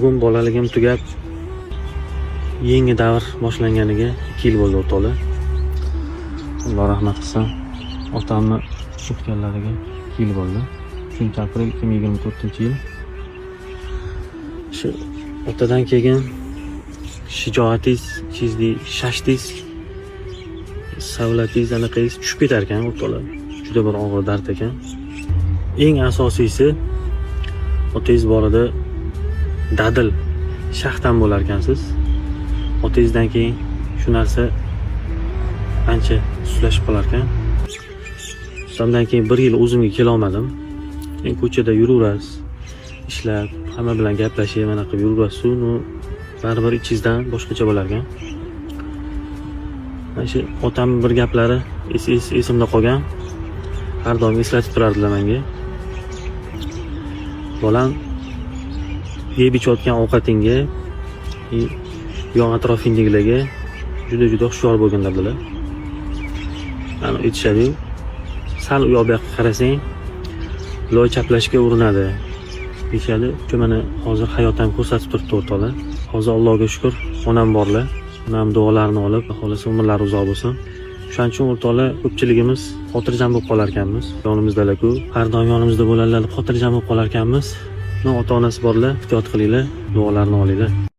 Bugun bolaligim tugab, yangi davr boshlanganiga 2 yil bo'ldi o'rtoqlar. Alloh rahmat qilsin. Otamni o'tganlariga 2 yil bo'ldi. 3-aprel 2024-yil. Shu otadan keyin shijoatingiz, chizdi, shashtingiz, savlatingiz anaqangiz tushib ketar ekan o'rtoqlar. Juda bir og'ir dard ekan. Eng asosiysi otangiz borida dadil, shaxtan bo'lar ekansiz. Otangizdan keyin shu narsa ancha suslashib qolar ekan. Shundan keyin 1 yil o'zimga kela olmadim. Men ko'chada yuraverasiz, ishlab, hamma bilan gaplashib, mana qilib yuraverasiz, baribir ichingizdan boshqacha bo'lar ekan. Mana shu otamning bir gaplari esimda qolgan. Har doim eslatib turardilar menga. Bolam, yeb ichayotgan ovqatingga, yon atrofingdagilarga juda hushyor bo'lgin dedilar. Mana aytishadi-yu, sal u yoqqa qarasang, loy chaplashga urinadi. Deyishadi, shu mana hozir hayotam ko'rsatib turibdi o'rtoqlar. Hozir Allohga shukr, onam borlar. Onam duolarini olib, xohlasa umrlari uzoq bo'lsin. Shuning uchun o'rtoqlar ko'pchiligimiz xotirjam bo'lib qolar ekanmiz. Yonimizdalar-ku, har doim yonimizda bo'ladilar, xotirjam bo'lib qolar ekanmiz. Ota-onasi borlar, ehtiyot qilinglar, duolarini olinglar.